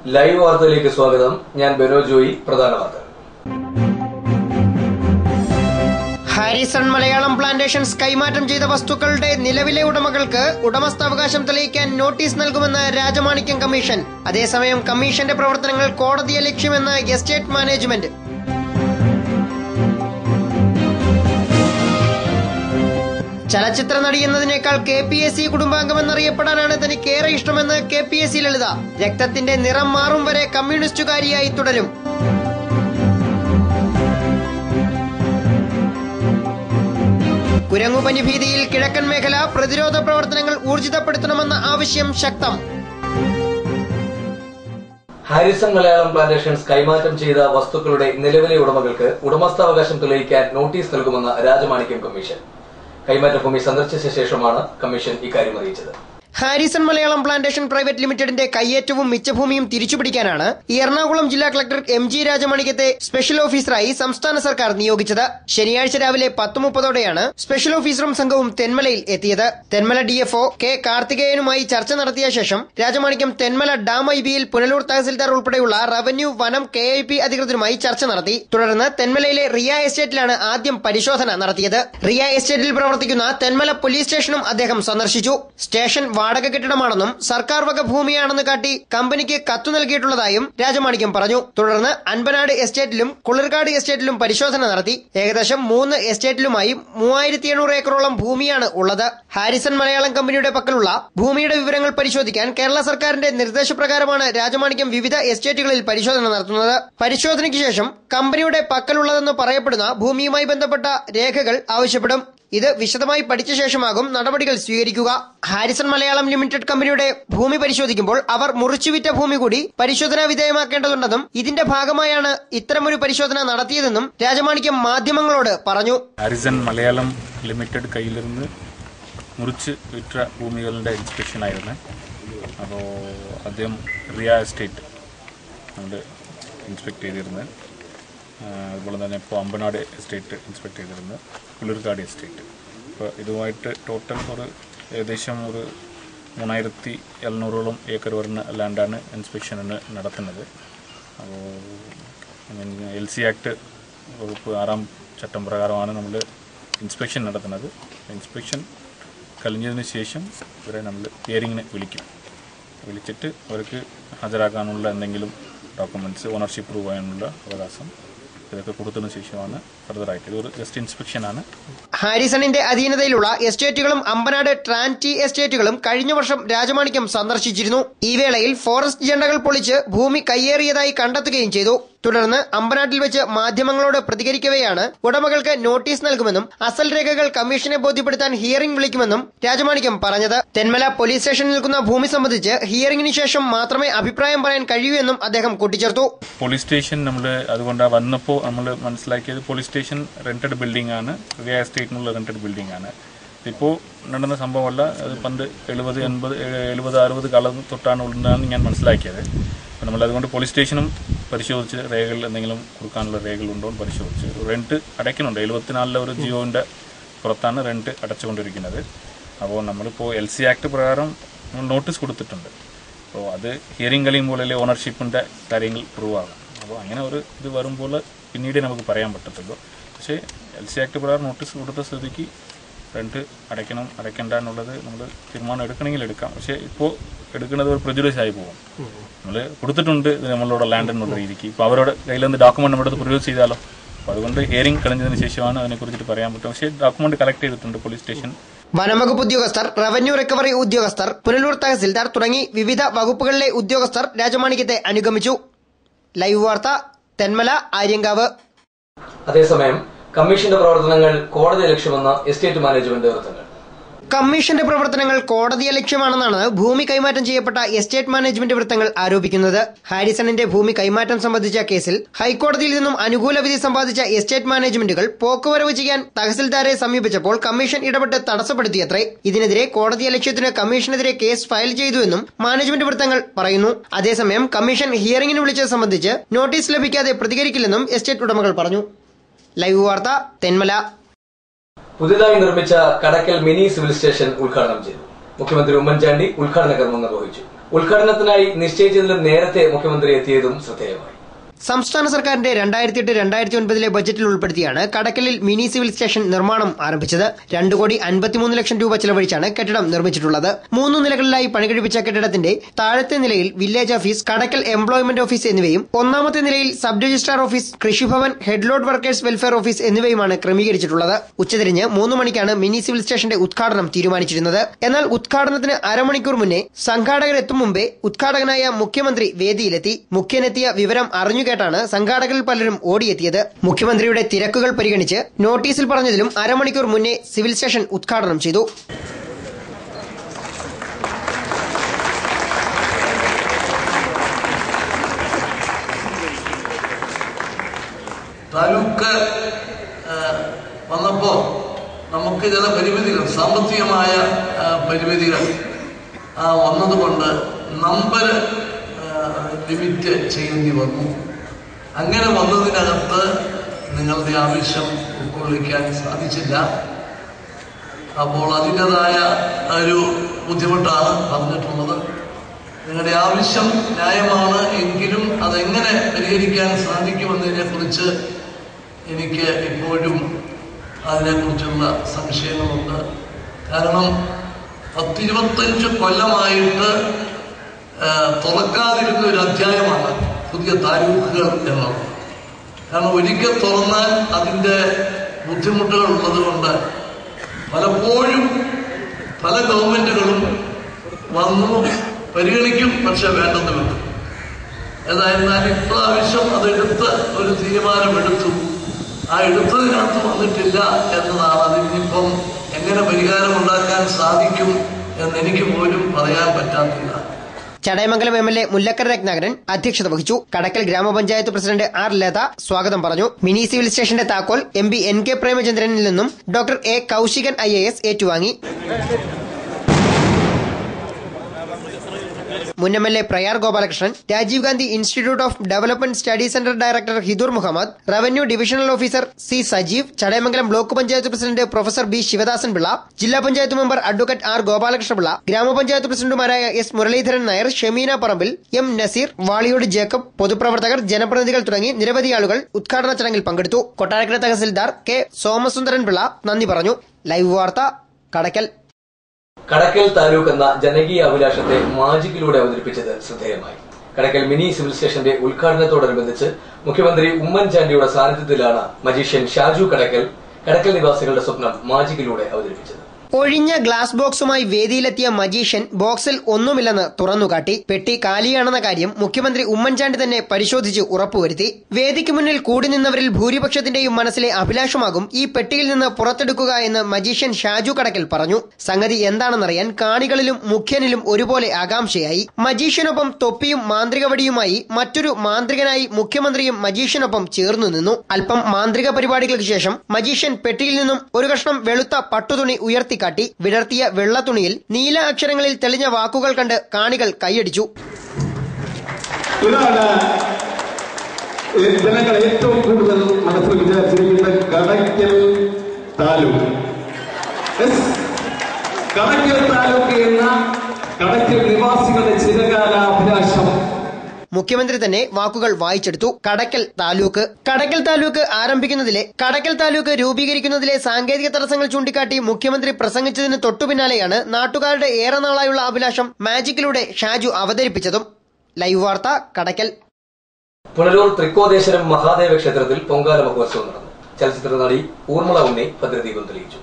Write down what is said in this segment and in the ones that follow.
Live വാർത്തയിലേക്ക് സ്വാഗതം. ഞാൻ ബെനോ ജോയി. പ്രധാന വാർത്തകൾ. ഹാരിസൺ മലയാളം പ്ലാന്റേഷൻസ് കൈമാറ്റം ചെയ്ത വസ്തുക്കളുടെ നിലവിലെ ഉടമകൾക്ക് ഉടമസ്ഥാവകാശം തെളിയിക്കാൻ നോട്ടീസ് നൽകുമെന്ന് രാജമാണിക്യം കമ്മീഷൻ. അതേസമയം കമ്മീഷന്റെ പ്രവർത്തനങ്ങൾ കോടതിയെ ലക്ഷ്യമെന്ന് എസ്റ്റേറ്റ് മാനേജ്മെന്റ്. ചലച്ചിത്ര നടി എന്നതിനേക്കാൾ KPAC കുടുംബാംഗമെന്നറിയപ്പെടാനാണ് തനിക്കേറെ ഇഷ്ടമെന്ന് KPAC ലളിത. രക്തത്തിന്റെ നിറം മാറും വരെ കമ്മ്യൂണിസ്റ്റുകാരിയായി തുടരും. കുരങ്ങുപനി ഭീതിയിൽ കിഴക്കൻ മേഖല പ്രതിരോധ പ്രവർത്തനങ്ങൾ ഊർജിതപ്പെടുത്തണമെന്ന ആവശ്യം ശക്തം. ഹാരിസൺ മലയാളം പ്ലാന്റേഷൻസ് കൈമാറ്റം ചെയ്ത വസ്തുക്കളുടെ നിലവിലെ ഉടമകൾക്ക് ഉടമസ്ഥാവകാശം തെളിയിക്കാൻ നോട്ടീസ് നൽകുമെന്ന് രാജമാണിക്യം കമ്മീഷൻ. കൈമാറ്റ ഭൂമി സന്ദർശിച്ച ശേഷമാണ് കമ്മീഷൻ ഇക്കാര്യം അറിയിച്ചത്. ഹാരിസൺ മലയാളം പ്ലാന്റേഷൻ പ്രൈവറ്റ് ലിമിറ്റഡിന്റെ കയ്യേറ്റവും മിച്ചഭൂമിയും തിരിച്ചുപിടിക്കാനാണ് എറണാകുളം ജില്ലാ കളക്ടർ MG രാജമാണിക്യത്തെ സ്പെഷ്യൽ ഓഫീസറായി സംസ്ഥാന സർക്കാർ നിയോഗിച്ചത്. ശനിയാഴ്ച രാവിലെ 10:30 സ്പെഷ്യൽ ഓഫീസറും സംഘവും തെന്മലയിൽ എത്തിയത്. തെന്മല DFO K കാർത്തികേയനുമായി ചർച്ച നടത്തിയ ശേഷം രാജമാണിക്യം തെന്മല ഡാം IBയിൽ പുനലൂർ തഹസിൽദാർ ഉൾപ്പെടെയുള്ള റവന്യൂ, വനം, KIP അധികൃതരുമായി ചർച്ച നടത്തി. തുടർന്ന് തെന്മലയിലെ റിയ എസ്റ്റേറ്റിലാണ് ആദ്യം പരിശോധന നടത്തിയത്. റിയ എസ്റ്റേറ്റിൽ പ്രവർത്തിക്കുന്ന തെന്മല പോലീസ് സ്റ്റേഷനും അദ്ദേഹം സന്ദർശിച്ചു. സ്റ്റേഷൻ വാടക കെട്ടിടമാണെന്നും സർക്കാർ വക ഭൂമിയാണെന്ന് കാട്ടി കമ്പനിക്ക് കത്തു നൽകിയിട്ടുള്ളതായും രാജമാണിക്യം പറഞ്ഞു. തുടർന്ന് അൻപനാട് എസ്റ്റേറ്റിലും കുളിർക്കാട് എസ്റ്റേറ്റിലും പരിശോധന നടത്തി. ഏകദേശം 3 എസ്റ്റേറ്റിലുമായി 3700 ഏക്കറോളം ഭൂമിയാണ് ഉള്ളത്. ഹാരിസൺ മലയാളം കമ്പനിയുടെ പക്കലുള്ള ഭൂമിയുടെ വിവരങ്ങൾ പരിശോധിക്കാൻ കേരള സർക്കാരിന്റെ നിർദ്ദേശപ്രകാരമാണ് രാജമാണിക്യം വിവിധ എസ്റ്റേറ്റുകളിൽ പരിശോധന നടത്തുന്നത്. പരിശോധനയ്ക്ക് ശേഷം കമ്പനിയുടെ പക്കലുള്ളതെന്ന് പറയപ്പെടുന്ന ഭൂമിയുമായി ബന്ധപ്പെട്ട രേഖകൾ ആവശ്യപ്പെടും. ഇത് വിശദമായി പഠിച്ച ശേഷമാകും നടപടികൾ സ്വീകരിക്കുക. ഹാരിസൺ മലയാളം ലിമിറ്റഡ് കമ്പനിയുടെ ഭൂമി പരിശോധിക്കുമ്പോൾ അവർ മുറിച്ചുവിറ്റ ഭൂമി കൂടി പരിശോധനാ വിധേയമാക്കേണ്ടതുണ്ടെന്നും ഇതിന്റെ ഭാഗമായാണ് ഇത്തരമൊരു പരിശോധന നടത്തിയതെന്നും രാജമാണിക്യം മാധ്യമങ്ങളോട് പറഞ്ഞു. ഹാരിസൺ മലയാളം ലിമിറ്റഡ് കയ്യിലിരുന്ന് മുറിച്ച് വിറ്റ ഭൂമികളുടെ ഇൻസ്പെക്ഷൻ ആയിരുന്നു. അപ്പോൾ അദ്ദേഹം റിയ എസ്റ്റേറ്റ് നമ്മൾ ഇൻസ്പെക്ട് ചെയ്തിരുന്നത്. അതുപോലെ തന്നെ ഇപ്പോൾ അമ്പനാട് എസ്റ്റേറ്റ് ഇൻസ്പെക്ട് ചെയ്തിരുന്നത്, കുളിർക്കാട് എസ്റ്റേറ്റ്. അപ്പോൾ ഇതുമായിട്ട് ടോട്ടൽ ഏകദേശം 3700 ഏക്കർ വരുന്ന ലാൻഡാണ് ഇൻസ്പെക്ഷന് നടത്തുന്നത്. അപ്പോൾ LC ആക്ട് വകുപ്പ് 6-ാം ചട്ടം പ്രകാരമാണ് നമ്മൾ ഇൻസ്പെക്ഷൻ നടത്തുന്നത്. ഇൻസ്പെക്ഷൻ കഴിഞ്ഞതിന് ശേഷം ഇവരെ നമ്മൾ ഹിയറിങ്ങിന് വിളിച്ചിട്ട് അവർക്ക് ഹാജരാക്കാനുള്ള എന്തെങ്കിലും ഡോക്യുമെൻറ്റ്സ്, ഓണർഷിപ്പ് പ്രൂവ് ചെയ്യാനുള്ള അവകാശം ഇതൊക്കെ കൊടുത്തതിനു ശേഷമാണ് ഫർദറായിട്ട്. ഇതൊരു ജസ്റ്റ് ഇൻസ്പെക്ഷൻ ആണ്. ഹാരിസണിന്റെ അധീനതയിലുള്ള എസ്റ്റേറ്റുകളും അമ്പനാട് ട്രാൻറ്റി എസ്റ്റേറ്റുകളും കഴിഞ്ഞ വർഷം രാജമാണിക്യം സന്ദർശിച്ചിരുന്നു. ഈ വേളയിൽ ഫോറസ്റ്റ് ജണ്ടകൾ പൊളിച്ച് ഭൂമി കയ്യേറിയതായി കണ്ടെത്തുകയും ചെയ്തു. തുടർന്ന് അമ്പനാട്ടിൽ വെച്ച് മാധ്യമങ്ങളോട് പ്രതികരിക്കവെയാണ് ഉടമകൾക്ക് നോട്ടീസ് നൽകുമെന്നും അസൽ രേഖകൾ കമ്മീഷനെ ബോധ്യപ്പെടുത്താൻ ഹിയറിംഗ് വിളിക്കുമെന്നും രാജമാണിക്യം പറഞ്ഞത്. തെന്മല പോലീസ് സ്റ്റേഷനിൽ നിൽക്കുന്ന ഭൂമി സംബന്ധിച്ച് ഹിയറിംഗിന് ശേഷം മാത്രമേ അഭിപ്രായം പറയാൻ കഴിയൂ എന്നും അദ്ദേഹം കൂട്ടിച്ചേർത്തു. പോലീസ് സ്റ്റേഷൻ നമ്മൾ അതുകൊണ്ട് വന്നപ്പോൾ നമ്മൾ മനസ്സിലാക്കിയത് പോലീസ് സ്റ്റേഷൻ റെന്റഡ് ബിൽഡിംഗ് ആണ്, റിയ എസ്റ്റേറ്റിനുള്ള റെന്റഡ് ബിൽഡിംഗ് ആണ്. ഇപ്പോൾ നടന്ന സംഭവമല്ല, അത് പണ്ട് 70, 80, 60 കാലം തൊട്ടാണ് ഉള്ളതാണ് ഞാൻ മനസ്സിലാക്കിയത്. അപ്പോൾ നമ്മളതുകൊണ്ട് പോലീസ് സ്റ്റേഷനും പരിശോധിച്ച് രേഖകൾ എന്തെങ്കിലും കൊടുക്കാനുള്ള രേഖകളുണ്ടോ എന്ന് പരിശോധിച്ച് റെന്റ് അടയ്ക്കുന്നുണ്ട്. 74 ഒരു ജിയോൻ്റെ പുറത്താണ് റെന്റ് അടച്ചുകൊണ്ടിരിക്കുന്നത്. അപ്പോൾ നമ്മളിപ്പോൾ LC ആക്ട് പ്രകാരം നമ്മൾ നോട്ടീസ് കൊടുത്തിട്ടുണ്ട്. അപ്പോൾ അത് ഹിയറിംഗ് കഴിയുമ്പോഴല്ലേ ഓണർഷിപ്പിൻ്റെ കാര്യങ്ങൾ പ്രൂവ് ആകും. അപ്പോൾ അങ്ങനെ ഒരു ഇത് വരുമ്പോൾ പിന്നീട് നമുക്ക് പറയാൻ പറ്റത്തുള്ളൂ. പക്ഷേ LC ആക്ട് പ്രകാരം നോട്ടീസ് കൊടുത്ത സ്ഥിതിക്ക് റെന്റ് അടയ്ക്കണ്ട എന്നുള്ളത് നമ്മൾ തീരുമാനം എടുക്കണമെങ്കിൽ എടുക്കാം. പക്ഷേ ഇപ്പോൾ എടുക്കുന്നത് ഒരു പ്രജുഡീസ് ആയി പോകും. നമ്മൾ കൊടുത്തിട്ടുണ്ട് നമ്മളോട് ലാൻഡ് എന്നുള്ള രീതിക്ക്. ഇപ്പോൾ അവരുടെ കയ്യിൽ നിന്ന് ഡോക്യുമെന്റ് നമ്മുടെ അടുത്ത് പ്രൊഡ്യൂസ് ചെയ്താലോ. അപ്പോൾ അതുകൊണ്ട് ഹിയറിംഗ് കഴിഞ്ഞതിന് ശേഷമാണ് അതിനെക്കുറിച്ചിട്ട് പറയാൻ പറ്റും. പക്ഷേ ഡോക്യുമെന്റ് കളക്ട് ചെയ്തിട്ടുണ്ട് പോലീസ് സ്റ്റേഷൻ. വനംവകുപ്പ് ഉദ്യോഗസ്ഥർ, റവന്യൂ റിക്കവറി ഉദ്യോഗസ്ഥർ, പുനലൂർ തഹസിൽദാർ തുടങ്ങി വിവിധ വകുപ്പുകളിലെ ഉദ്യോഗസ്ഥർ രാജമാണിക്യത്തെ അനുഗമിച്ചു. ലൈവ് വാർത്ത, തെന്മല, ആര്യങ്കാവ്. അതേസമയം കമ്മീഷന്റെ പ്രവർത്തനങ്ങൾ കോടതി ലക്ഷ്യമെന്ന എസ്റ്റേറ്റ് മാനേജ്മെന്റ് വൃത്തങ്ങൾ. കമ്മീഷന്റെ പ്രവർത്തനങ്ങൾ കോടതിയെ ലക്ഷ്യമാണെന്നാണ് ഭൂമി കൈമാറ്റം ചെയ്യപ്പെട്ട എസ്റ്റേറ്റ് മാനേജ്മെന്റ് വൃത്തങ്ങൾ ആരോപിക്കുന്നത്. ഹാരിസണിന്റെ ഭൂമി കൈമാറ്റം സംബന്ധിച്ച കേസിൽ ഹൈക്കോടതിയിൽ നിന്നും അനുകൂല വിധി സമ്പാദിച്ച എസ്റ്റേറ്റ് മാനേജ്മെന്റുകൾ പോക്കുവരവ് ചെയ്യാൻ തഹസിൽദാരെ സമീപിച്ചപ്പോൾ കമ്മീഷൻ ഇടപെട്ട് തടസ്സപ്പെടുത്തിയത്രേ. ഇതിനെതിരെ കോടതിയെ ലക്ഷ്യത്തിന് കമ്മീഷനെതിരെ കേസ് ഫയൽ ചെയ്തുവെന്നും മാനേജ്മെന്റ് വൃത്തങ്ങൾ പറയുന്നു. അതേസമയം കമ്മീഷൻ ഹിയറിംഗിന് വിളിച്ചത് സംബന്ധിച്ച് നോട്ടീസ് ലഭിക്കാതെ പ്രതികരിക്കില്ലെന്നും എസ്റ്റേറ്റ് ഉടമകൾ പറഞ്ഞു. ലൈവ് വാർത്ത, തെന്മല. പുതിയതായി നിർമ്മിച്ച കടക്കൽ മിനി സിവിൽ സ്റ്റേഷൻ ഉദ്ഘാടനം ചെയ്തു. മുഖ്യമന്ത്രി ഉമ്മൻചാണ്ടി ഉദ്ഘാടന കർമ്മം നിർവഹിച്ചു. ഉദ്ഘാടനത്തിനായി നിശ്ചയിച്ചതിലും നേരത്തെ മുഖ്യമന്ത്രി എത്തിയതും ശ്രദ്ധേയമായി. സംസ്ഥാന സർക്കാരിന്റെ 2008-2009 ബജറ്റിൽ ഉൾപ്പെടുത്തിയാണ് കടക്കലിൽ മിനി സിവിൽ സ്റ്റേഷൻ നിർമ്മാണം ആരംഭിച്ചത്. 2,53,00,000 രൂപ ചെലവഴിച്ചാണ് കെട്ടിടം നിർമ്മിച്ചിട്ടുള്ളത്. 3 നിലകളിലായി പണികഴിപ്പിച്ച കെട്ടിടത്തിന്റെ താഴത്തെ നിലയിൽ വില്ലേജ് ഓഫീസ്, കടക്കൽ എംപ്ലോയ്മെന്റ് ഓഫീസ് എന്നിവയും 1ാമത്തെ നിലയിൽ സബ് രജിസ്ട്രാർ ഓഫീസ്, കൃഷിഭവൻ, ഹെഡ്ലോഡ് വർക്കേഴ്സ് വെൽഫെയർ ഓഫീസ് എന്നിവയുമാണ് ക്രമീകരിച്ചിട്ടുള്ളത്. ഉച്ചതിരിഞ്ഞ് 3 മണിക്കാണ് മിനി സിവിൽ സ്റ്റേഷന്റെ ഉദ്ഘാടനം തീരുമാനിച്ചിരുന്നത്. എന്നാൽ ഉദ്ഘാടനത്തിന് അരമണിക്കൂർ മുന്നേ സംഘാടകരെത്തും മുമ്പേ ഉദ്ഘാടകനായ മുഖ്യമന്ത്രി വേദിയിലെത്തി. മുഖ്യനെത്തിയ വിവരം അറിഞ്ഞു കേട്ടാണ് സംഘാടകരിൽ പലരും ഓടിയെത്തിയത്. മുഖ്യമന്ത്രിയുടെ തിരക്കുകൾ പരിഗണിച്ച് നോട്ടീസിൽ പറഞ്ഞതിലും അരമണിക്കൂർ മുന്നേ സിവിൽ സ്റ്റേഷൻ ഉദ്ഘാടനം ചെയ്തു. താലൂക്ക് വന്നപ്പോൾ നമുക്ക് ചില പരിമിതികൾ, സാമ്പത്തികമായ പരിമിതികൾ വന്നതുകൊണ്ട് നമ്പർ ലിമിറ്റ് ചെയ്യേണ്ടി വന്നു. അങ്ങനെ വന്നതിനകത്ത് നിങ്ങളുടെ ആവശ്യം ഉൾക്കൊള്ളിക്കാൻ സാധിച്ചില്ല. അപ്പോൾ അതിൻ്റെതായ ഒരു ബുദ്ധിമുട്ടാണ് പറഞ്ഞിട്ടുള്ളത്. നിങ്ങളുടെ ആവശ്യം ന്യായമാണ് എങ്കിലും അതെങ്ങനെ പരിഹരിക്കാൻ സാധിക്കുമെന്നതിനെക്കുറിച്ച് എനിക്ക് ഇപ്പോഴും അതിനെക്കുറിച്ചുള്ള സംശയങ്ങളുണ്ട്. കാരണം 10-25 കൊല്ലമായിട്ട് തുറക്കാതിരുന്ന ഒരു അധ്യായമാണ് പുതിയ താലൂക്കുകൾ എന്നുള്ളത്. കാരണം ഒരിക്കൽ തുറന്നാൽ അതിൻ്റെ ബുദ്ധിമുട്ടുകൾ ഉള്ളതുകൊണ്ട് പലപ്പോഴും പല ഗവൺമെന്റുകളും വന്നു പരിഗണിക്കും, പക്ഷെ വേണ്ടെന്ന് വെക്കും. ഏതായിരുന്നാലും ഇപ്രാവശ്യം അതെടുത്ത് ഒരു തീരുമാനമെടുത്തു. ആ എടുത്തതിനകത്ത് വന്നിട്ടില്ല എന്നതാണ്. അതിനിപ്പം എങ്ങനെ പരിഹാരം ഉണ്ടാക്കാൻ സാധിക്കും എന്നെനിക്ക് പോലും പറയാൻ പറ്റാത്തില്ല. ചടയമംഗലം MLA മുല്ലക്കര രത്നാകരൻ അധ്യക്ഷത വഹിച്ചു. കടക്കൽ ഗ്രാമപഞ്ചായത്ത് പ്രസിഡന്റ് R. ലത സ്വാഗതം പറഞ്ഞു. മിനി സിവിൽ സ്റ്റേഷന്റെ താക്കോൽ MP NK പ്രേമചന്ദ്രനിൽ നിന്നും ഡോക്ടർ A. കൌശികൻ IAS ഏറ്റുവാങ്ങി. മുൻ MLA Prayar Gopalakrishnan, Rajiv Gandhi institute of development study centre director Hidur Muhammad, revenue divisional officer C. Sajeev, Chadayamangalam block panchayat president professor B. Sivadasan Pillai, ജില്ലാ panchayat member advocate R. Gopalakrishnapillai, ഗ്രാമപഞ്ചായത്ത് പ്രസിഡന്റുമാരായ S. Muraleedharan Nair, Shameena Parambil, M. Nazeer, Valiyodu Jacob, പൊതുപ്രവർത്തകർ, ജനപ്രതിനിധികൾ തുടങ്ങി നിരവധി ആളുകൾ ഉദ്ഘാടന ചടങ്ങിൽ പങ്കെടുത്തു. കൊട്ടാരക്കര തഹസിൽദാർ K. സോമസുന്ദരൻ പിള്ള നന്ദി പറഞ്ഞു. ലൈവ് വാർത്ത, കടക്കൽ. കടക്കൽ താലൂക്ക് എന്ന ജനകീയ അഭിലാഷത്തെ മാജിക്കിലൂടെ അവതരിപ്പിച്ചത് ശ്രദ്ധേയമായി. കടക്കൽ മിനി സിവിൽ സ്റ്റേഷന്റെ ഉദ്ഘാടനത്തോടനുബന്ധിച്ച് മുഖ്യമന്ത്രി ഉമ്മൻചാണ്ടിയുടെ സാന്നിധ്യത്തിലാണ് മജീഷ്യൻ ഷാജു കടക്കൽ നിവാസികളുടെ സ്വപ്നം മാജിക്കിലൂടെ അവതരിപ്പിച്ചത്. ഒഴിഞ്ഞ ഗ്ലാസ് ബോക്സുമായി വേദിയിലെത്തിയ മജീഷ്യൻ ബോക്സിൽ ഒന്നുമില്ലെന്ന് തുറന്നുകാട്ടി. പെട്ടി കാലിയാണെന്ന കാര്യം മുഖ്യമന്ത്രി ഉമ്മൻചാണ്ടി തന്നെ പരിശോധിച്ച് ഉറപ്പുവരുത്തി. വേദിക്ക് മുന്നിൽ കൂടി നിന്നവരിൽ ഭൂരിപക്ഷത്തിന്റെയും മനസ്സിലെ അഭിലാഷമാകും ഈ പെട്ടിയിൽ നിന്ന് പുറത്തെടുക്കുക എന്ന് മജീഷ്യൻ ഷാജു കടക്കൽ പറഞ്ഞു. സംഗതി എന്താണെന്നറിയാൻ കാണികളിലും മുഖ്യനിലും ഒരുപോലെ ആകാംക്ഷയായി. മജീഷ്യനൊപ്പം തൊപ്പിയും മാന്ത്രികവടിയുമായി മറ്റൊരു മാന്ത്രികനായി മുഖ്യമന്ത്രിയും മജീഷ്യനൊപ്പം ചേർന്നു നിന്നു. അല്പം മാന്ത്രിക പരിപാടികൾക്ക് ശേഷം മജീഷ്യൻ പെട്ടിയിൽ നിന്നും ഒരു കഷ്ണം വെളുത്ത പട്ടുതുണി ഉയർത്തി കാട്ടി. വിടർത്തിയ വെള്ളത്തുണിയിൽ നീല അക്ഷരങ്ങളിൽ തെളിഞ്ഞ വാക്കുകൾ കണ്ട് കാണികൾ കൈയടിച്ചു. ഇതാണ് ജനങ്ങൾ ഏറ്റവും കൂടുതൽ മനസ്സിൽ വിചാരിച്ചിരിക്കുന്ന കടക്കൽ താലൂക്ക്. കടക്കൽ താലൂക്ക് എന്ന കടക്കൽ നിവാസികളുടെ ചിരകാല അഭിലാഷം. മുഖ്യമന്ത്രി തന്നെ വാക്കുകൾ വായിച്ചെടുത്തു. കടക്കൽ താലൂക്ക് ആരംഭിക്കുന്നതിലെ കടക്കൽ താലൂക്ക് രൂപീകരിക്കുന്നതിലെ സാങ്കേതിക തടസ്സങ്ങൾ ചൂണ്ടിക്കാട്ടി മുഖ്യമന്ത്രി പ്രസംഗിച്ചതിന് തൊട്ടുപിന്നാലെയാണ് നാട്ടുകാരുടെ ഏറെ നാളായുള്ള അഭിലാഷം മാജിക്കിലൂടെ ഷാജു അവതരിപ്പിച്ചതും. ലൈവ് വാർത്ത, കടക്കൽ. പുനലൂർ തൃക്കോദേശരം മഹാദേവ ക്ഷേത്രത്തിൽ പൊങ്കാല മഹോത്സവം നടന്നു. ചലച്ചിത്ര നടി ഊർമിള ഉണ്ണി ഭദ്രദീപം തെളിയിച്ചു.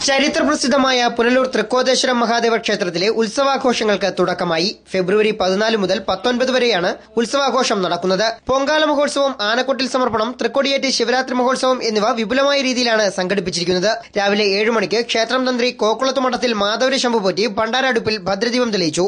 ചരിത്രപ്രസിദ്ധമായ പുനലൂർ തൃക്കോദേശരം മഹാദേവ ക്ഷേത്രത്തിലെ ഉത്സവാഘോഷങ്ങൾക്ക് തുടക്കമായി. ഫെബ്രുവരി 14 മുതൽ 19 വരെയാണ് ഉത്സവാഘോഷം നടക്കുന്നത്. പൊങ്കാല മഹോത്സവം, ആനക്കൊട്ടിൽ സമർപ്പണം, തൃക്കൊടിയേറ്റ്, ശിവരാത്രി മഹോത്സവം എന്നിവ വിപുലമായ രീതിയിലാണ് സംഘടിപ്പിച്ചിരിക്കുന്നത്. രാവിലെ 7 മണിക്ക് ക്ഷേത്രം തന്ത്രി കോക്കുളത്ത് മഠത്തിൽ മാധവരി ശംഭുപോറ്റി ഭണ്ഡാര അടുപ്പിൽ ഭദ്രദീപം തെളിയിച്ചു.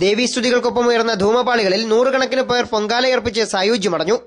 ദേവീസ്തുതികൾക്കൊപ്പം ഉയർന്ന ധൂമപാളികളിൽ നൂറുകണക്കിന് പേർ പൊങ്കാലയർപ്പിച്ച് സായുജ്യമടഞ്ഞു.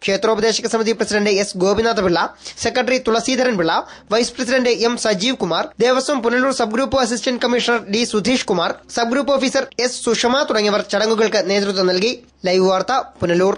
ക്ഷേത്രോപദേശക സമിതി president S Gopinathapillai, secretary Thulaseedharan Pillai, vice president M Sajeev Kumar, Devaswom Punalur sub group assistant commissioner D Sudheesh Kumar, sub group officer S Sushama തുടങ്ങിയവർ ചടങ്ങുകൾക്ക് നേതൃത്വം നൽകി. ലൈവ് വാർത്ത, പുനലൂർ.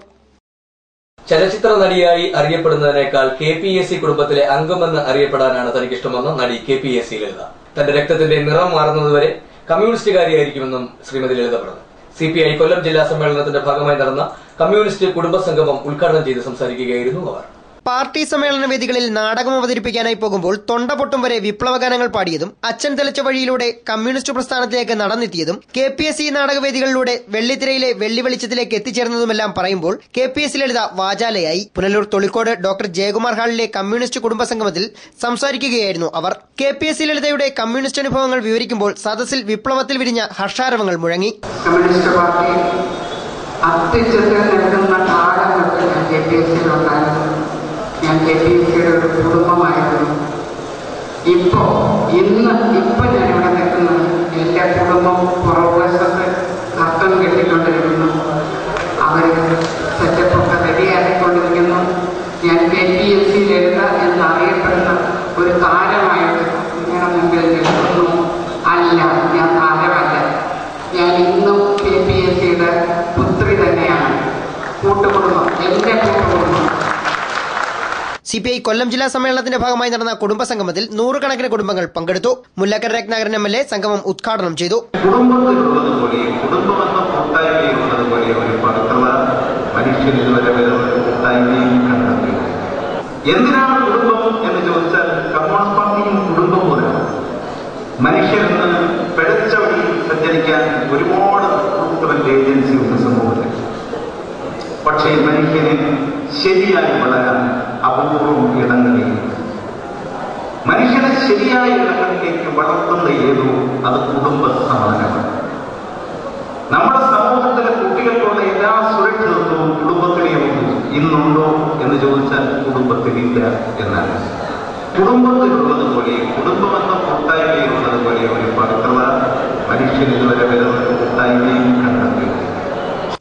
ചലച്ചിത്ര നടിയായി അറിയപ്പെടുന്നതിനേക്കാൾ KPAC കുടുംബത്തിലെ അംഗമെന്ന് അറിയപ്പെടാനാണ് തനിക്കിഷ്ടമെന്ന് നടി KPAC ലളിത. തന്റെ രക്തത്തിന്റെ നിറം മാറുന്നതുവരെ കമ്മ്യൂണിസ്റ്റുകാരിയായിരിക്കുമെന്നും ശ്രീമതി ലളിത പറഞ്ഞു. CPI കൊല്ലം ജില്ലാ സമ്മേളനത്തിന്റെ ഭാഗമായി നടന്ന കമ്മ്യൂണിസ്റ്റ് കുടുംബസംഗമം ഉദ്ഘാടനം ചെയ്ത് സംസാരിക്കുകയായിരുന്നു അവർ. പാർട്ടി സമ്മേളന വേദികളിൽ നാടകം അവതരിപ്പിക്കാനായി പോകുമ്പോൾ തൊണ്ട പൊട്ടും വരെ വിപ്ലവഗാനങ്ങൾ പാടിയതും അച്ഛൻ തെളിച്ച വഴിയിലൂടെ കമ്മ്യൂണിസ്റ്റ് പ്രസ്ഥാനത്തിലേക്ക് നടന്നെത്തിയതും KPAC നാടകവേദികളിലൂടെ വെള്ളിത്തിരയിലെ വെള്ളി വെളിച്ചത്തിലേക്ക് എത്തിച്ചേർന്നതുമെല്ലാം പറയുമ്പോൾ KPAC ലളിത വാചാലയായി. പുനലൂർ തൊളിക്കോട് ഡോക്ടർ ജയകുമാർ ഹാളിലെ കമ്മ്യൂണിസ്റ്റ് കുടുംബസംഗമത്തിൽ സംസാരിക്കുകയായിരുന്നു അവർ. KPAC ലളിതയുടെ കമ്മ്യൂണിസ്റ്റ് അനുഭവങ്ങൾ വിവരിക്കുമ്പോൾ സദസ്സിൽ വിപ്ലവത്തിൽ വിരിഞ്ഞ ഹർഷാരവങ്ങൾ മുഴങ്ങി. കമ്മ്യൂണിസ്റ്റ് പാർട്ടി അത്യുച്ചത്തിൽ നിൽക്കുന്ന കാലഘട്ടത്തിൽ KPAC ഞാൻ KPACയുടെ ഒരു കുടുംബമായിരുന്നു. ഇപ്പൊ ഞാനിവിടെ നിൽക്കുന്നത് എന്റെ കുടുംബം പുറകുവശത്ത് അർത്ഥം കെട്ടിക്കൊണ്ടിരിക്കുന്നു. അവർ സെറ്റപ്പൊക്കെ റെഡിയാക്കിക്കൊണ്ടിരിക്കുന്നു. ഞാൻ KPAC ലളിത എന്നറിയപ്പെടുന്ന ഒരു താരമായിട്ട് നിങ്ങളുടെ മുമ്പിൽ നിൽക്കുന്നു. അല്ല, ഞാൻ താരമല്ല. ഞാൻ ഇന്നും KPACയുടെ പുത്രി തന്നെയാണ്. കൂട്ടുകുടുംബം, എന്റെ കൂട്ടുകുടുംബം. CPI കൊല്ലം ജില്ലാ സമ്മേളനത്തിന്റെ ഭാഗമായി നടന്ന കുടുംബസംഗമത്തിൽ നൂറുകണക്കിന് കുടുംബങ്ങൾ പങ്കെടുത്തു. മുല്ലക്കര രത്നാകരൻ MLA സംഗമം ഉദ്ഘാടനം ചെയ്തു. കുടുംബത്തിലുള്ളതുപോലെ കുടുംബമെന്ന കൂട്ടായ്മയുള്ളതുപോലെ ഒരു പവിത്രത മനുഷ്യൻ ഇതുവരെ കൂട്ടായ്മയും കണ്ടെത്തി. എന്തിനാണ് കുടുംബം എന്ന് ചോദിച്ചാൽ കമ്മ്യൂണിസ്റ്റ് പാർട്ടിയും കുടുംബം പോലെയാണ്. മനുഷ്യരെന്ന് പിഴച്ച വഴിയിൽ സഞ്ചരിക്കാൻ ഒരുപാട് റിക്രൂട്ട്മെന്റ് ഏജൻസി ഉണ്ട് സമൂഹത്തിൽ. പക്ഷേ മനുഷ്യനെ ശരിയായി വളരാൻ അപൂർവം ഇടങ്ങളിൽ, മനുഷ്യനെ ശരിയായ ഇടങ്ങളിലേക്ക് വളർത്തുന്ന ഏതോ അത് കുടുംബ സമാധാനമാണ്. നമ്മുടെ സമൂഹത്തിലെ കുട്ടികൾക്കുള്ള എല്ലാ സുരക്ഷിതത്വവും കുടുംബത്തിലേയുള്ളൂ. ഇന്നുണ്ടോ എന്ന് ചോദിച്ചാൽ കുടുംബത്തിലില്ല എന്നാണ്. കുടുംബത്തിലുള്ളതുപോലെ കുടുംബമെന്ന കൂട്ടായ്മയിലുള്ളതുപോലെ ഒരു പവിത്രത മനുഷ്യൻ ഇതുവരെ കൂട്ടായ്മയും കണ്ടെത്തി.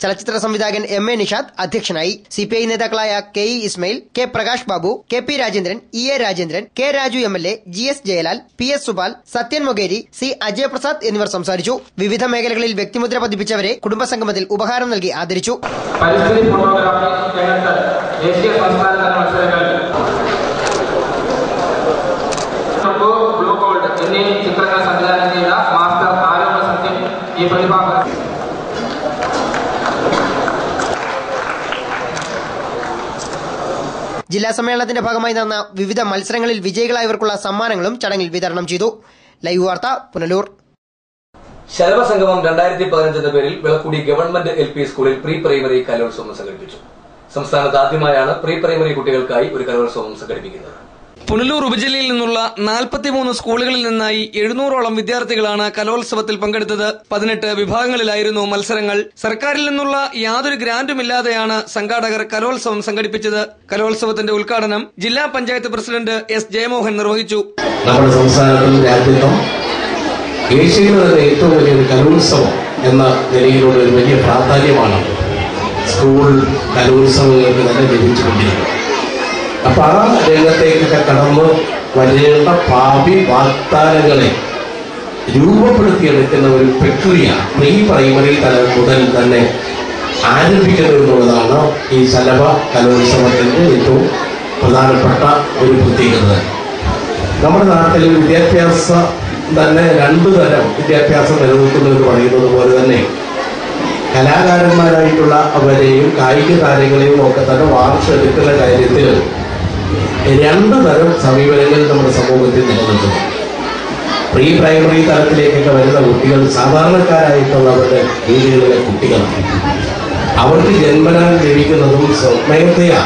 ചലച്ചിത്ര സംവിധായകൻ MA നിഷാദ് അധ്യക്ഷനായി. CPI നേതാക്കളായ KE Ismail, K Prakash Babu, KP Rajendran, EA Rajendran, K Raju MLA, GS Jayalal, PS Supal, Sathyan Mogeri, C Ajay Prasad എന്നിവർ സംസാരിച്ചു. വിവിധ മേഖലകളിൽ വ്യക്തിമുദ്ര പതിപ്പിച്ചവരെ കുടുംബസംഗമത്തിൽ ഉപഹാരം നൽകി ആദരിച്ചു. പരിസ്ഥിതി ഫോട്ടോഗ്രാഫി രംഗത്ത് ദേശീയ സംസ്ഥാനതല മത്സരങ്ങളിൽ ബ്ലൂ ഗോൾഡ് എന്നീ ചിത്രങ്ങൾ സംവിധാനം ചെയ്ത മാസ്റ്റർ ആരോമ സത്യം ഈ പ്രതിഭാ ജില്ലാ സമ്മേളനത്തിന്റെ ഭാഗമായി നടന്ന വിവിധ മത്സരങ്ങളിൽ വിജയികളായവർക്കുള്ള സമ്മാനങ്ങളും ചടങ്ങിൽ വിതരണം ചെയ്തു. ലൈവ് വാർത്ത, പുനലൂർ. ശലഭസംഗമം 2015 എന്ന പേരിൽ വിളക്കുടി ഗവൺമെന്റ് LP സ്കൂളിൽ പ്രീ പ്രൈമറി കലോത്സവം സംഘടിപ്പിച്ചു. സംസ്ഥാനത്ത് ആദ്യമായാണ് പ്രീ പ്രൈമറി കുട്ടികൾക്കായി ഒരു കലോത്സവം സംഘടിപ്പിക്കുന്നത്. പുനലൂർ ഉപജില്ലയിൽ നിന്നുള്ള 43 സ്കൂളുകളിൽ നിന്നായി 700ഓളം വിദ്യാർത്ഥികളാണ് കലോത്സവത്തിൽ പങ്കെടുത്തത്. 18 വിഭാഗങ്ങളിലായിരുന്നു മത്സരങ്ങൾ. സർക്കാരിൽ നിന്നുള്ള യാതൊരു ഗ്രാന്റുമില്ലാതെയാണ് സംഘാടകർ കലോത്സവം സംഘടിപ്പിച്ചത്. കലോത്സവത്തിന്റെ ഉദ്ഘാടനം ജില്ലാ പഞ്ചായത്ത് പ്രസിഡന്റ് S ജയമോഹൻ നിർവഹിച്ചു. നമ്മുടെ സംസ്ഥാനത്തും രാജ്യത്തും ഏഷ്യയിലെ തന്നെ ഏറ്റവും വലിയൊരു കലോത്സവം എന്ന നിലയിലുള്ള ഒരു വലിയ പ്രാധാന്യമാണ് സ്കൂൾ കലോത്സവങ്ങൾക്ക് തന്നെ ലഭിച്ചുകൊണ്ടിരിക്കുന്നത്. അപ്പൊ ആ രംഗത്തേക്കൊക്കെ കടന്നു വരേണ്ട ഭാവി വാഗ്ദാനങ്ങളെ രൂപപ്പെടുത്തിയെടുക്കുന്ന ഒരു പ്രക്രിയ പ്രീ പ്രൈമറി തലം മുതൽ തന്നെ ആരംഭിക്കുന്നത് എന്നുള്ളതാണ് ഈ ശലഭ കലോത്സവത്തിന്റെ ഏറ്റവും പ്രധാനപ്പെട്ട ഒരു പ്രത്യേകത. നമ്മുടെ നാട്ടിൽ വിദ്യാഭ്യാസ തന്നെ രണ്ടു തരം വിദ്യാഭ്യാസം നിലനിൽക്കുന്നു എന്ന് പറയുന്നത് പോലെ തന്നെ കലാകാരന്മാരായിട്ടുള്ള അവരെയും കായിക താരങ്ങളെയും ഒക്കെ തന്നെ വാർത്തെടുക്കുന്ന കാര്യത്തിൽ രണ്ടു തരം സമീപനങ്ങൾ നമ്മുടെ സമൂഹത്തിൽ നിലനിൽക്കുന്നു. പ്രീ പ്രൈമറി തലത്തിലേക്കൊക്കെ വരുന്ന കുട്ടികൾ സാധാരണക്കാരായിട്ടുള്ളവരുടെ രീതികളിലെ കുട്ടികളാണ്. അവർക്ക് ജന്മനാൽ ലഭിക്കുന്നതും സ്വമേധയാ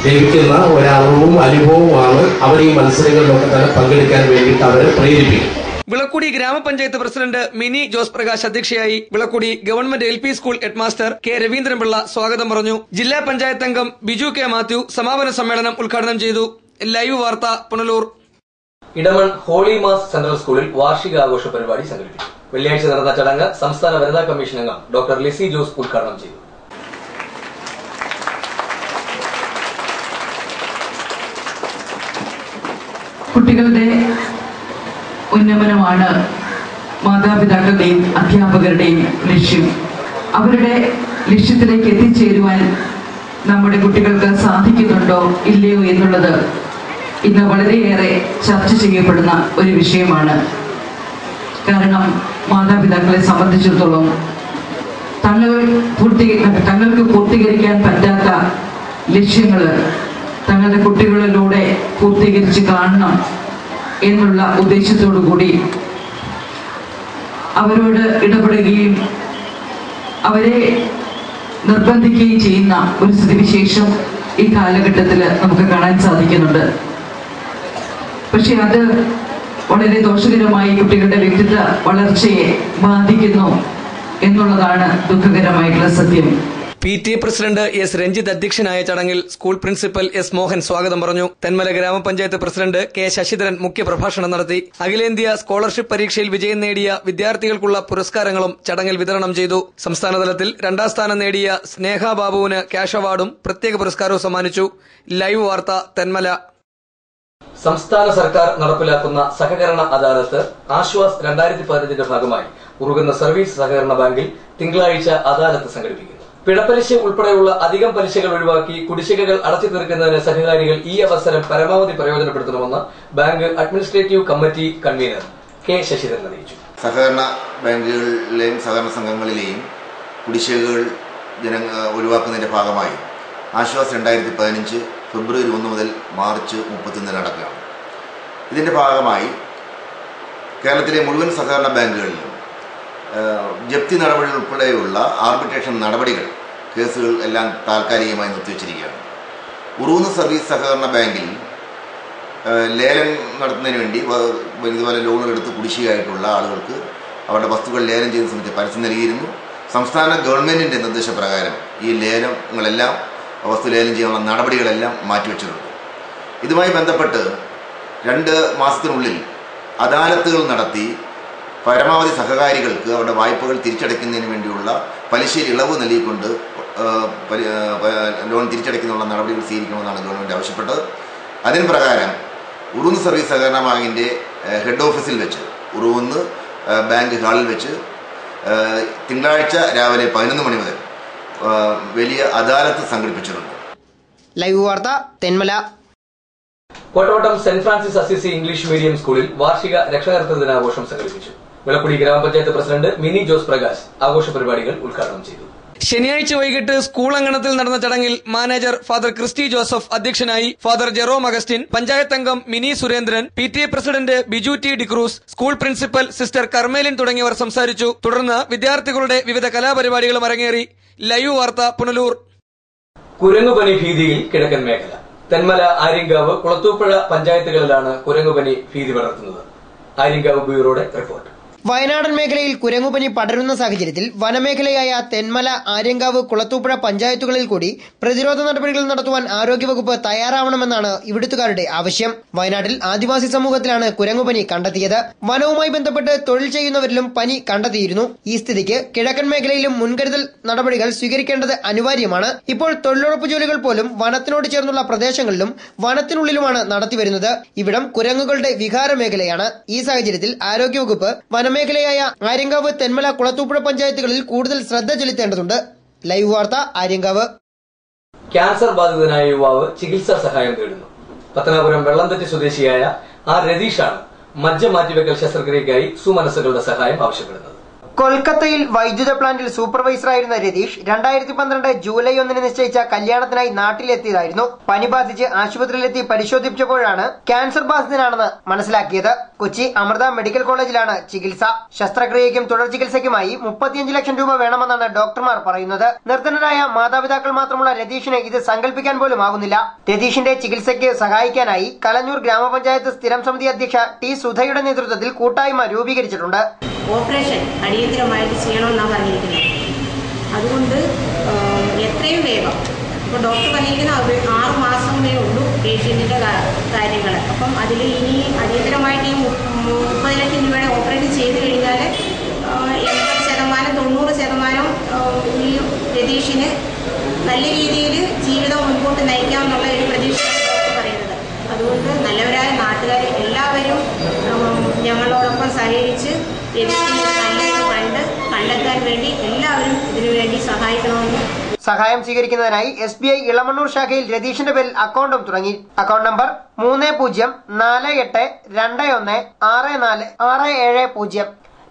ലഭിക്കുന്ന ഒരറിവും അനുഭവവുമാണ് അവർ ഈ മത്സരങ്ങളിലൊക്കെ തന്നെ പങ്കെടുക്കാൻ വേണ്ടിയിട്ട് അവരെ പ്രേരിപ്പിക്കും. വിളക്കുടി ഗ്രാമപഞ്ചായത്ത് പ്രസിഡന്റ് മിനി ജോസ് പ്രകാശ് അധ്യക്ഷയായി. Vilakkudi government LP school headmaster K Raveendranpillai സ്വാഗതം പറഞ്ഞു. ജില്ലാ പഞ്ചായത്ത് അംഗം ബിജു കെ മാത്യു സമാപന സമ്മേളനം ഉദ്ഘാടനം ചെയ്തു. ലൈവ് വാർത്ത Punalur. Edamon holy mass central സ്കൂളിൽ വാർഷികാഘോഷ പരിപാടി സംഘടിപ്പിച്ചു. വെള്ളിയാഴ്ച നടന്ന ചടങ്ങ് സംസ്ഥാന വനിതാ കമ്മീഷൻ അംഗം ഡോക്ടർ ലിസി ജോസ് ഉദ്ഘാടനം ചെയ്തു. കുട്ടികളുടെ ഉന്നമനമാണ് മാതാപിതാക്കളുടെയും അധ്യാപകരുടെയും ലക്ഷ്യം. അവരുടെ ലക്ഷ്യത്തിലേക്ക് എത്തിച്ചേരുവാൻ നമ്മുടെ കുട്ടികൾക്ക് സാധിക്കുന്നുണ്ടോ ഇല്ലയോ എന്നുള്ളത് ഇന്ന് വളരെയേറെ ചർച്ച ചെയ്യപ്പെടുന്ന ഒരു വിഷയമാണ്. കാരണം മാതാപിതാക്കളെ സംബന്ധിച്ചിടത്തോളം തങ്ങൾക്ക് പൂർത്തീകരിക്കാൻ പറ്റാത്ത ലക്ഷ്യങ്ങൾ തങ്ങളുടെ കുട്ടികളിലൂടെ പൂർത്തീകരിച്ച് കാണണം എന്നുള്ള ഉദ്ദേശത്തോടു കൂടി അവരോട് ഇടപെടുകയും അവരെ നിർബന്ധിക്കുകയും ചെയ്യുന്ന ഒരു സ്ഥിതിവിശേഷം ഈ കാലഘട്ടത്തിൽ നമുക്ക് കാണാൻ സാധിക്കുന്നുണ്ട്. പക്ഷെ അത് വളരെ ദോഷകരമായി കുട്ടികളുടെ വ്യക്തിത്വ വളർച്ചയെ ബാധിക്കുന്നു എന്നുള്ളതാണ് ദുഃഖകരമായിട്ടുള്ള സത്യം. PTA പ്രസിഡന്റ് എസ് രഞ്ജിത്ത് അധ്യക്ഷനായ ചടങ്ങിൽ സ്കൂൾ പ്രിൻസിപ്പൽ എസ് മോഹൻ സ്വാഗതം പറഞ്ഞു. തെന്മല ഗ്രാമപഞ്ചായത്ത് പ്രസിഡന്റ് കെ ശശിധരൻ മുഖ്യപ്രഭാഷണം നടത്തി. അഖിലേന്ത്യാ സ്കോളർഷിപ്പ് പരീക്ഷയിൽ വിജയം നേടിയ വിദ്യാർത്ഥികൾക്കുള്ള പുരസ്കാരങ്ങളും ചടങ്ങിൽ വിതരണം ചെയ്തു. സംസ്ഥാനതലത്തിൽ 2ാം സ്ഥാനം നേടിയ സ്നേഹ ബാബുവിന് ക്യാഷ് അവാർഡും പ്രത്യേക പുരസ്കാരവും സമ്മാനിച്ചു. ലൈവ് വാർത്ത തെന്മല. സംസ്ഥാന സർക്കാർ നടപ്പിലാക്കുന്ന സഹകരണ അദാലത്ത് ആശ്വാസ് 2015 ഭാഗമായി ഉറുകുന്ന സർവീസ് സഹകരണ ബാങ്കിൽ തിങ്കളാഴ്ച അദാലത്ത് സംഘടിപ്പിക്കുന്നു. പിഴപ്പലിശ ഉൾപ്പെടെയുള്ള അധികം പലിശകൾ ഒഴിവാക്കി കുടിശ്ശികകൾ അടച്ചു തീർക്കുന്നതിന് സഹകാരികൾ ഈ അവസരം പരമാവധി പ്രയോജനപ്പെടുത്തണമെന്ന് bank administrative committee convener K Sasidharan അറിയിച്ചു. സഹകരണ ബാങ്കുകളിലെയും സഹകരണ സംഘങ്ങളിലെയും കുടിശ്ശികകൾ ഒഴിവാക്കുന്നതിന്റെ ഭാഗമായി ആശ്വാസ് 2015 ഫെബ്രുവരി 1 മുതൽ മാർച്ച് 31 നടക്കുകയാണ്. ഇതിന്റെ ഭാഗമായി കേരളത്തിലെ മുഴുവൻ സഹകരണ ബാങ്കുകളിലും ജപ്തി നടപടികൾ ഉൾപ്പെടെയുള്ള ആർബിട്രേഷൻ നടപടികൾ കേസുകൾ എല്ലാം താൽക്കാലികമായി നിർത്തിവച്ചിരിക്കുകയാണ്. ഉറൂന്ന് സർവീസ് സഹകരണ ബാങ്കിൽ ലേലം നടത്തുന്നതിന് വേണ്ടി ഇതുപോലെ ലോണുകൾ എടുത്ത് കുടിശ്ശികയായിട്ടുള്ള ആളുകൾക്ക് അവരുടെ വസ്തുക്കൾ ലേലം ചെയ്യുന്ന സമയത്ത് പരസ്യം നൽകിയിരുന്നു. സംസ്ഥാന ഗവൺമെൻറ്റിൻ്റെ നിർദ്ദേശപ്രകാരം ഈ ലേലങ്ങളെല്ലാം വസ്തു ലേലം ചെയ്യാനുള്ള നടപടികളെല്ലാം മാറ്റിവെച്ചിട്ടുണ്ട്. ഇതുമായി ബന്ധപ്പെട്ട് 2 മാസത്തിനുള്ളിൽ അദാലത്തുകൾ നടത്തി പരമാവധി സഹകാരികൾക്ക് അവരുടെ വായ്പകൾ തിരിച്ചടയ്ക്കുന്നതിന് വേണ്ടിയുള്ള പലിശയിൽ ഇളവ് നൽകിക്കൊണ്ട് ലോൺ തിരിച്ചടയ്ക്കുന്നതിനുള്ള നടപടികൾ സ്വീകരിക്കണമെന്നാണ് ഗവൺമെൻറ് ആവശ്യപ്പെട്ടത്. അതിന് പ്രകാരം ഉറൂന്ന് സർവീസ് സഹകരണ ബാങ്കിൻ്റെ ഹെഡ് ഓഫീസിൽ വെച്ച് ഉറൂന്ന് ബാങ്ക് ഹാളിൽ വെച്ച് തിങ്കളാഴ്ച രാവിലെ 11 മണി മുതൽ വലിയ അദാലത്ത് സംഘടിപ്പിച്ചിട്ടുണ്ട്. ലൈവ് വാർത്ത Thenmala. Kottavattam saint Francis Assisi English medium സ്കൂളിൽ വാർഷിക രക്ഷകർതൃ ദിനാഘോഷം സംഘടിപ്പിച്ചു. വിളക്കുടി ഗ്രാമപഞ്ചായത്ത് പ്രസിഡന്റ് മിനി ജോസ് പ്രകാശ് ആഘോഷ പരിപാടികൾ ഉദ്ഘാടനം ചെയ്തു. ശനിയാഴ്ച വൈകിട്ട് സ്കൂൾ അങ്കണത്തിൽ നടന്ന ചടങ്ങിൽ മാനേജർ ഫാദർ ക്രിസ്റ്റി ജോസഫ് അധ്യക്ഷനായി. ഫാദർ ജെറോം അഗസ്റ്റിൻ, പഞ്ചായത്ത് അംഗം Mini Surendran, PTA president Biju T D'Cruz, school principal sister Carmeline തുടങ്ങിയവർ സംസാരിച്ചു. തുടർന്ന് വിദ്യാർത്ഥികളുടെ വിവിധ കലാപരിപാടികളും അരങ്ങേറി. ലൈവ് വാർത്ത പുനലൂർ. കുരങ്ങുപനി ഭീതിയിൽ കിഴക്കൻ മേഖല. തെന്മല, ആര്യങ്കാവ്, കുളത്തൂപ്പുഴ പഞ്ചായത്തുകളിലാണ് കുരങ്ങുപനി ഭീതി പടർത്തുന്നത്. ആര്യങ്കാവ് ബ്യൂറോയുടെ റിപ്പോർട്ട്. വയനാടൻ മേഖലയിൽ കുരങ്ങുപനി പടരുന്ന സാഹചര്യത്തിൽ വനമേഖലയായ തെന്മല, ആര്യങ്കാവ്, കുളത്തൂപ്പുഴ പഞ്ചായത്തുകളിൽ കൂടി പ്രതിരോധ നടപടികൾ നടത്തുവാൻ ആരോഗ്യവകുപ്പ് തയ്യാറാവണമെന്നാണ് ഇവിടുത്തുകാരുടെ ആവശ്യം. വയനാട്ടിൽ ആദിവാസി സമൂഹത്തിലാണ് കുരങ്ങുപനി കണ്ടെത്തിയത്. വനവുമായി ബന്ധപ്പെട്ട് തൊഴിൽ ചെയ്യുന്നവരിലും പനി കണ്ടെത്തിയിരുന്നു. ഈ സ്ഥിതിക്ക് കിഴക്കൻ മേഖലയിലും മുൻകരുതൽ നടപടികൾ സ്വീകരിക്കേണ്ടത് അനിവാര്യമാണ്. ഇപ്പോൾ തൊഴിലുറപ്പ് ജോലികൾ പോലും വനത്തിനോട് ചേർന്നുള്ള പ്രദേശങ്ങളിലും വനത്തിനുള്ളിലുമാണ് നടത്തിവരുന്നത്. ഇവിടം കുരങ്ങുകളുടെ വിഹാര മേഖലയാണ്. ഈ സാഹചര്യത്തിൽ ആരോഗ്യവകുപ്പ് മേഖലയായ ആര്യങ്കാവ്, തെന്മല, കുളത്തൂപ്പുഴ പഞ്ചായത്തുകളിൽ കൂടുതൽ ശ്രദ്ധ ചെലുത്തേണ്ടതുണ്ട്. ലൈവ് വാർത്ത ആര്യങ്കാവ്. ക്യാൻസർ ബാധിതനായ യുവാവ് ചികിത്സാ സഹായം തേടുന്നു. പത്തനാപുരം വെള്ളംതെറ്റി സ്വദേശിയായ രതീഷാണ് മജ്ജ മാറ്റിവെക്കൽ ശസ്ത്രക്രിയയ്ക്കായി സുമനസ്സുകളുടെ സഹായം ആവശ്യപ്പെടുന്നത്. കൊൽക്കത്തയിൽ വൈദ്യുത പ്ലാന്റിൽ സൂപ്പർവൈസറായിരുന്ന രതീഷ് 2012 ജൂലൈ 1 നിശ്ചയിച്ച കല്യാണത്തിനായി നാട്ടിലെത്തിയതായിരുന്നു. പനി ബാധിച്ച് ആശുപത്രിയിലെത്തി പരിശോധിച്ചപ്പോഴാണ് ക്യാൻസർ ബാധിതനാണെന്ന് മനസ്സിലാക്കിയത്. കൊച്ചി അമൃത മെഡിക്കൽ കോളേജിലാണ് ചികിത്സ. ശസ്ത്രക്രിയയ്ക്കും തുടർ ചികിത്സയ്ക്കുമായി 35 ലക്ഷം രൂപ വേണമെന്നാണ് ഡോക്ടർമാർ പറയുന്നത്. നിർധനരായ മാതാപിതാക്കൾ മാത്രമുള്ള രതീഷിന് ഇത് സങ്കല്പിക്കാൻ പോലും ആകുന്നില്ല. രതീഷിന്റെ ചികിത്സയ്ക്ക് സഹായിക്കാനായി കലഞ്ഞൂർ ഗ്രാമപഞ്ചായത്ത് സ്ഥിരം സമിതി അധ്യക്ഷ ടി സുധയുടെ നേതൃത്വത്തിൽ കൂട്ടായ്മ രൂപീകരിച്ചിട്ടുണ്ട്. ഓപ്പറേഷൻ അടിയന്തരമായിട്ട് ചെയ്യണമെന്നാണ് പറഞ്ഞിരിക്കുന്നത്. അതുകൊണ്ട് എത്രയും വേഗം ഇപ്പോൾ ഡോക്ടർ പറഞ്ഞിരിക്കുന്ന 6 മാസമേ ഉള്ളൂ പേഷ്യൻറ്റിൻ്റെ കാര്യങ്ങൾ. അപ്പം അതിൽ ഇനി അടിയന്തരമായിട്ട് ഈ 30 ലക്ഷം രൂപയുടെ ഓപ്പറേഷൻ ചെയ്ത് കഴിഞ്ഞാൽ 80% 90% ഈ രതീഷിന് നല്ല രീതിയിൽ ജീവിതം മുൻപോട്ട് നയിക്കാമെന്നുള്ള ഒരു പ്രതീക്ഷയാണ് ഡോക്ടർ പറയുന്നത്. അതുകൊണ്ട് നല്ലവരായ നാട്ടുകാർ എല്ലാവരും ഞങ്ങളോടൊപ്പം സഹകരിച്ച് കണ്ടെത്താൻ വേണ്ടി എല്ലാവരും ഇതിനുവേണ്ടി സഹായിക്കണമെന്ന്. സഹായം സ്വീകരിക്കുന്നതിനായി SBI ഇളമണ്ണൂർ ശാഖയിൽ രതീഷിന്റെ പേരിൽ അക്കൗണ്ടും തുടങ്ങി. Account number 304821644670.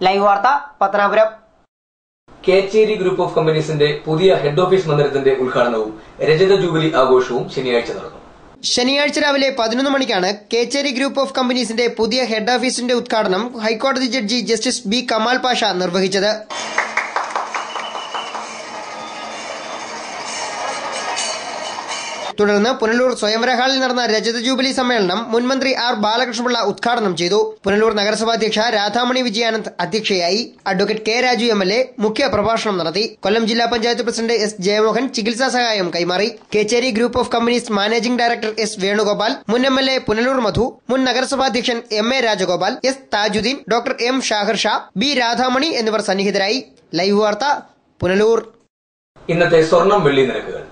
ലൈവ് വാർത്ത പത്തനാപുരം. കേച്ചേരി ഗ്രൂപ്പ് ഓഫ് കമ്പനീസിന്റെ പുതിയ ഹെഡ് ഓഫീസ് മന്ദിരത്തിന്റെ ഉദ്ഘാടനവും രജത ജൂബിലി ആഘോഷവും ശനിയാഴ്ച നടന്നു. ശനിയാഴ്ച രാവിലെ 11 മണിക്കാണ് കേച്ചേരി ഗ്രൂപ്പ് ഓഫ് കമ്പനീസിന്റെ പുതിയ ഹെഡ് ഓഫീസിന്റെ ഉദ്ഘാടനം ഹൈക്കോടതി judge justice B Kamal Pasha നിർവഹിച്ചത്. തുടർന്ന് പുനലൂർ സ്വയംവര ഹാളിൽ നടന്ന രജത ജൂബിലി സമ്മേളനം മുൻമന്ത്രി ആർ ബാലകൃഷ്ണപിള്ള ഉദ്ഘാടനം ചെയ്തു. പുനലൂർ നഗരസഭാധ്യക്ഷ രാധാമണി വിജയാനന്ദ് അധ്യക്ഷയായി. അഡ്വക്കേറ്റ് കെ രാജു MLA മുഖ്യ പ്രഭാഷണം നടത്തി. കൊല്ലം ജില്ലാ പഞ്ചായത്ത് പ്രസിഡന്റ് S ജയമോഹൻ ചികിത്സാ സഹായം കൈമാറി. Kechery group of companies managing director S Venugopal, മുൻ MLA പുനലൂർ മധു, മുൻ നഗരസഭാധ്യക്ഷൻ MA Rajagopal, S Thajudheen, doctor M Shahir Shah, B Radhamani എന്നിവർ സന്നിഹിതരായി. ലൈവ് വാർത്ത പുനലൂർ. ഇന്നത്തെ സ്വർണം വെള്ളി നിരക്കുകൾ.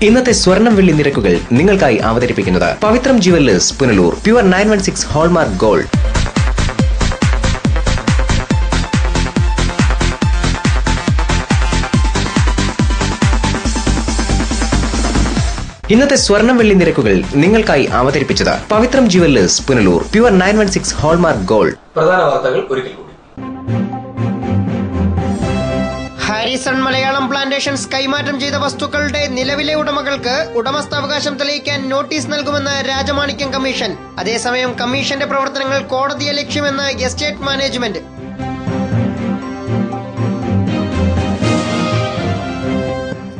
ഇന്നത്തെ സ്വർണം വെള്ളി നിരക്കുകൾ നിങ്ങൾക്കായി അവതരിപ്പിക്കുന്നത് Pavithram jewellers Punalur. Pure 916 hallmark gold. ഇന്നത്തെ സ്വർണം വെള്ളി നിരക്കുകൾ നിങ്ങൾക്കായി അവതരിപ്പിച്ചത് Pavithram jewellers Punalur. Pure 916 hallmark gold. പ്രധാന വാർത്തകൾ ഒരിക്കൽ കൂടി. ഹാരിസൺ മലയാളം പ്ലാന്റേഷൻസ് കൈമാറ്റം ചെയ്ത വസ്തുക്കളുടെ നിലവിലെ ഉടമകൾക്ക് ഉടമസ്ഥാവകാശം തെളിയിക്കാൻ നോട്ടീസ് നൽകുമെന്ന് രാജമാണിക്യം കമ്മീഷൻ. അതേസമയം കമ്മീഷന്റെ പ്രവർത്തനങ്ങൾ കോടതിയെ ലക്ഷ്യമെന്ന് എസ്റ്റേറ്റ് മാനേജ്മെന്റ്.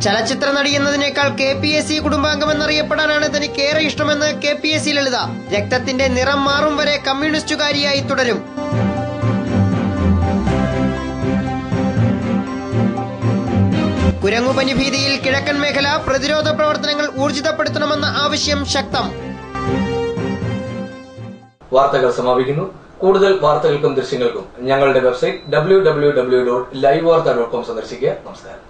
ചലച്ചിത്ര നടി എന്നതിനേക്കാൾ KPAC കുടുംബാംഗമെന്നറിയപ്പെടാനാണ് തനിക്കേറെ ഇഷ്ടമെന്ന് KPAC ലളിത. രക്തത്തിന്റെ നിറം മാറും വരെ കമ്മ്യൂണിസ്റ്റുകാരിയായി തുടരും. കുരങ്ങുപനി ഭീതിയിൽ കിഴക്കൻ മേഖല പ്രതിരോധ പ്രവർത്തനങ്ങൾ ഊർജിതപ്പെടുത്തണമെന്ന ആവശ്യം ശക്തം. വാർത്തകൾ സമാപിക്കുന്നു. കൂടുതൽ വാർത്തകൾക്കും ദൃശ്യങ്ങൾക്കും ഞങ്ങളുടെ വെബ്സൈറ്റ് www.livevarta.com സന്ദർശിക്കുക. നമസ്കാരം.